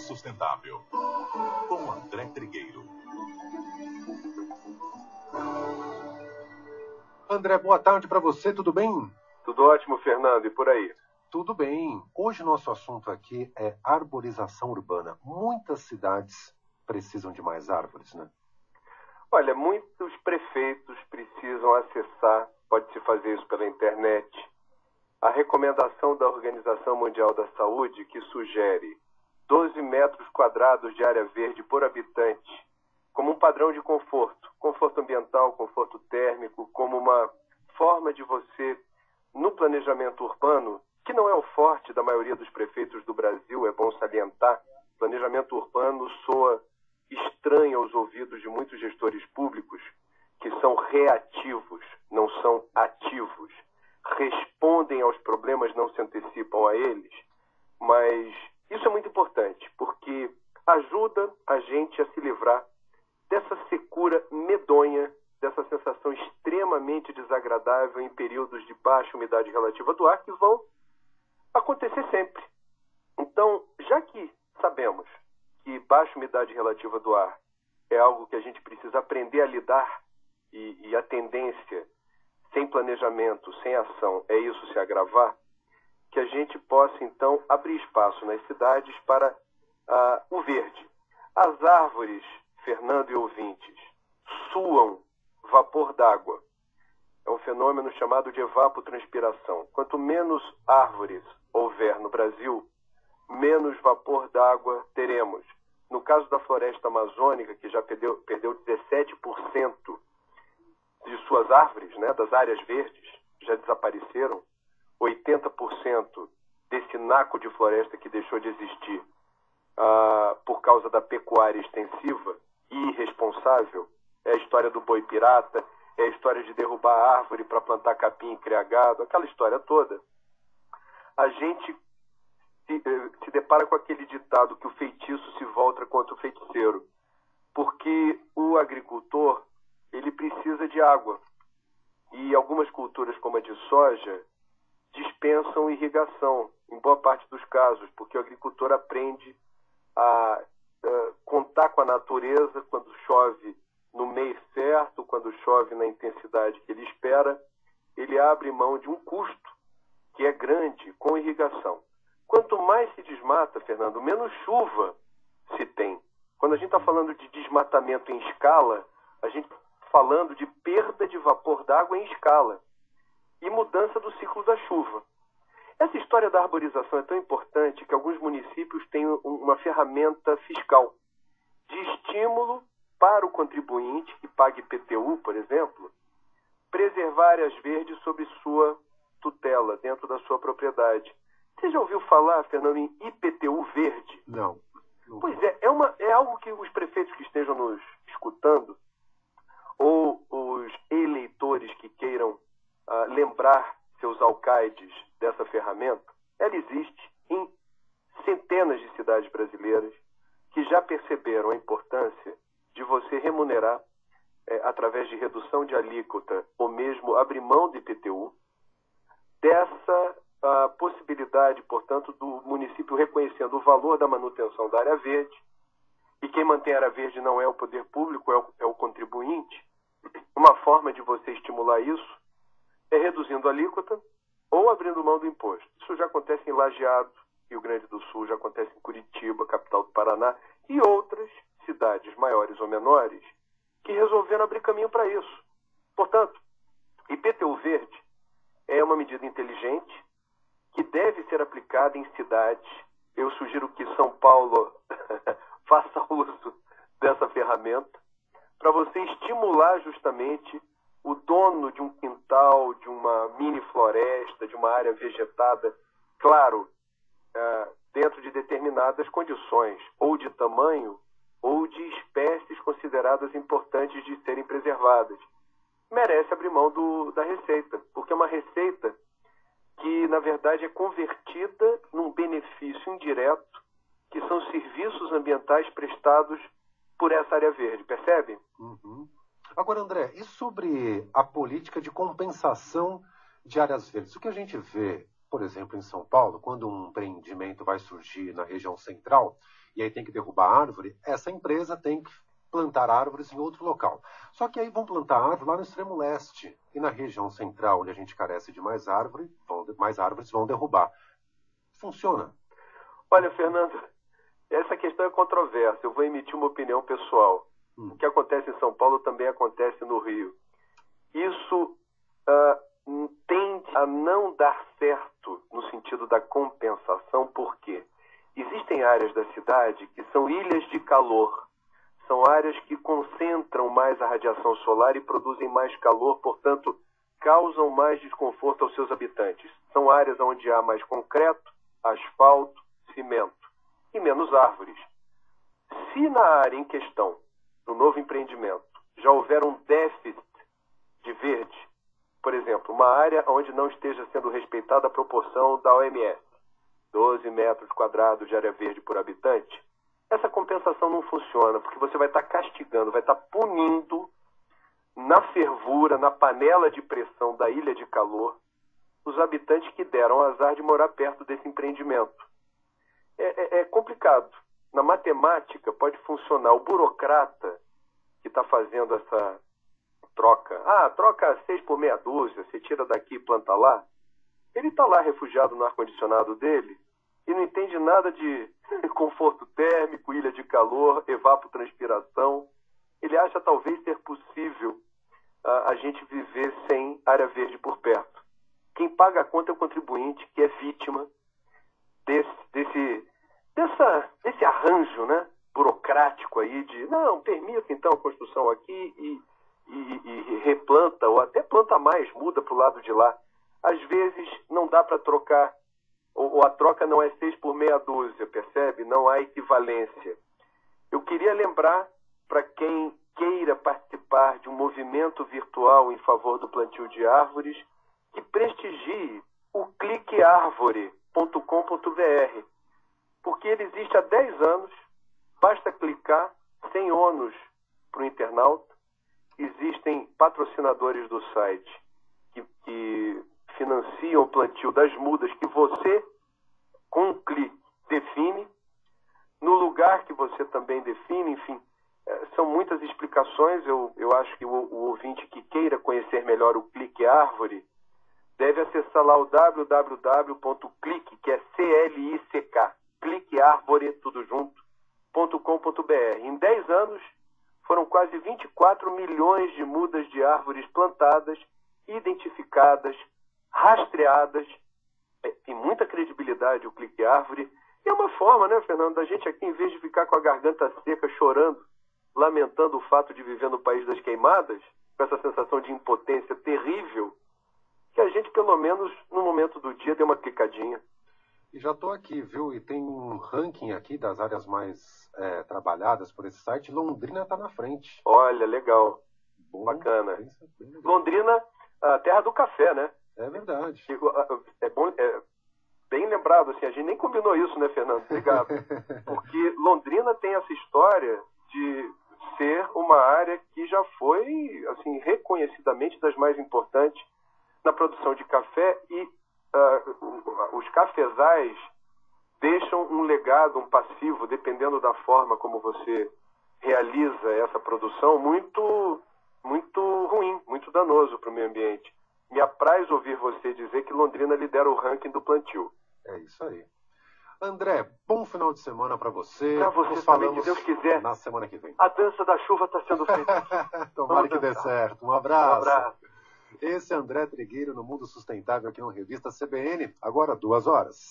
sustentável. Com André Trigueiro. André, boa tarde para você, tudo bem? Tudo ótimo, Fernando, e por aí? Tudo bem. Hoje nosso assunto aqui é arborização urbana. Muitas cidades precisam de mais árvores, né? Olha, muitos prefeitos precisam acessar, pode-se fazer isso pela internet, a recomendação da Organização Mundial da Saúde, que sugere 12 metros quadrados de área verde por habitante, como um padrão de conforto ambiental, conforto térmico, como uma forma de você, no planejamento urbano, que não é o forte da maioria dos prefeitos do Brasil, é bom salientar, planejamento urbano soa estranho aos ouvidos de muitos gestores públicos, que são reativos, não são ativos. Respondem aos problemas, não se antecipam a eles, mas isso é muito importante, porque ajuda a gente a se livrar dessa secura medonha, dessa sensação extremamente desagradável em períodos de baixa umidade relativa do ar, que vão acontecer sempre. Então, já que sabemos que baixa umidade relativa do ar é algo que a gente precisa aprender a lidar, e a tendência, sem planejamento, sem ação, é isso se agravar, que a gente possa, então, abrir espaço nas cidades para o verde. As árvores, Fernando e ouvintes, suam vapor d'água. É um fenômeno chamado de evapotranspiração. Quanto menos árvores houver no Brasil, menos vapor d'água teremos. No caso da floresta amazônica, que já perdeu 17% de suas árvores, né, das áreas verdes, já desapareceram, 80% desse naco de floresta que deixou de existir por causa da pecuária extensiva e irresponsável, é a história do boi pirata, é a história de derrubar a árvore para plantar capim e criar gado, aquela história toda. A gente se depara com aquele ditado que o feitiço se volta contra o feiticeiro, porque o agricultor ele precisa de água e algumas culturas como a de soja dispensam irrigação em boa parte dos casos, porque o agricultor aprende a contar com a natureza quando chove no mês certo, quando chove na intensidade que ele espera, ele abre mão de um custo que é grande com irrigação. Quanto mais se desmata, Fernando, menos chuva se tem. Quando a gente está falando de desmatamento em escala, a gente está falando de perda de vapor d'água em escala e mudança do ciclo da chuva. Essa história da arborização é tão importante que alguns municípios têm uma ferramenta fiscal de estímulo para o contribuinte que pague IPTU, por exemplo, preservar áreas verdes sob sua tutela, dentro da sua propriedade. Você já ouviu falar, Fernando, em IPTU verde? Não. Pois é algo que os prefeitos que estejam nos escutando, ou os eleitores que queiram lembrar seus alcaides dessa ferramenta, ela existe em centenas de cidades brasileiras que já perceberam a importância de você remunerar, através de redução de alíquota, ou mesmo abrir mão do IPTU, dessa possibilidade, portanto, do município reconhecendo o valor da manutenção da área verde, e quem mantém a área verde não é o poder público, é o contribuinte. Uma forma de você estimular isso é reduzindo a alíquota ou abrindo mão do imposto. Isso já acontece em Lajeado, Rio Grande do Sul, já acontece em Curitiba, capital do Paraná, e outras cidades maiores ou menores que resolveram abrir caminho para isso. Portanto, IPTU verde é uma medida inteligente que deve ser aplicada em cidades. Eu sugiro que São Paulo faça uso dessa ferramenta para você estimular justamente o dono de um quintal, de uma mini floresta, de uma área vegetada, claro, dentro de determinadas condições, ou de tamanho, ou de espécies consideradas importantes de serem preservadas. Merece abrir mão da receita, porque é uma receita que, na verdade, é convertida num benefício indireto, que são serviços ambientais prestados por essa área verde, percebe? Uhum. Agora, André, e sobre a política de compensação de áreas verdes? O que a gente vê por exemplo, em São Paulo, quando um empreendimento vai surgir na região central, e aí tem que derrubar a árvore, essa empresa tem que plantar árvores em outro local. Só que aí vão plantar árvore lá no extremo leste, e na região central, onde a gente carece de mais árvores vão derrubar. Funciona. Olha, Fernando, essa questão é controversa. Eu vou emitir uma opinião pessoal. O que acontece em São Paulo também acontece no Rio. Isso tende a não dar certo no sentido da compensação, porque existem áreas da cidade que são ilhas de calor. São áreas que concentram mais a radiação solar e produzem mais calor, portanto, causam mais desconforto aos seus habitantes. São áreas onde há mais concreto, asfalto, cimento e menos árvores. Se na área em questão, no novo empreendimento, já houver um déficit de verde, por exemplo, uma área onde não esteja sendo respeitada a proporção da OMS, 12 metros quadrados de área verde por habitante, essa compensação não funciona, porque você vai estar castigando, vai estar punindo na fervura, na panela de pressão da ilha de calor, os habitantes que deram azar de morar perto desse empreendimento. É complicado. Na matemática pode funcionar. O burocrata que está fazendo essa troca, troca 6 por meia dúzia, você tira daqui e planta lá, ele está lá refugiado no ar-condicionado dele e não entende nada de conforto térmico, ilha de calor, evapotranspiração. Ele acha talvez ser possível a gente viver sem área verde por perto. Quem paga a conta é o contribuinte, que é vítima desse arranjo, né, burocrático aí de, não, permita então a construção aqui e replanta, ou até planta mais, muda para o lado de lá. Às vezes não dá para trocar, ou a troca não é 6 por meia dúzia, percebe? Não há equivalência. Eu queria lembrar para quem queira participar de um movimento virtual em favor do plantio de árvores, que prestigie o cliquearvore.com.br, porque ele existe há 10 anos, basta clicar, sem ônus para o internauta. Existem patrocinadores do site que financiam o plantio das mudas que você, com um clique, define, no lugar que você também define, enfim. São muitas explicações. Eu acho que o ouvinte que queira conhecer melhor o Clique Árvore deve acessar lá o www.clique, que é C-L-I-C-K, cliquearvore, tudo junto, .com.br. Em 10 anos, foram quase 24 milhões de mudas de árvores plantadas, identificadas, rastreadas. Tem muita credibilidade o Clique Árvore. E é uma forma, né, Fernando, da gente aqui, em vez de ficar com a garganta seca, chorando, lamentando o fato de viver no país das queimadas, com essa sensação de impotência terrível, que a gente, pelo menos, no momento do dia, dê uma clicadinha. E já estou aqui, viu? E tem um ranking aqui das áreas mais trabalhadas por esse site. Londrina está na frente. Olha, legal. Bom, bacana. bem legal. Londrina, a terra do café, né? É verdade. Bem lembrado, assim, a gente nem combinou isso, né, Fernando? Obrigado. Porque Londrina tem essa história de ser uma área que já foi, assim, reconhecidamente das mais importantes na produção de café, e os cafezais deixam um legado, um passivo, dependendo da forma como você realiza essa produção, muito, muito ruim, muito danoso para o meio ambiente. Me apraz ouvir você dizer que Londrina lidera o ranking do plantio. É isso aí. André, bom final de semana para você. Para você Nos também, falamos se Deus quiser. na semana que vem. A dança da chuva está sendo feita. Tomara que dê certo. Um abraço. Um abraço. Esse é André Trigueiro no Mundo Sustentável aqui no Revista CBN. Agora 2 horas.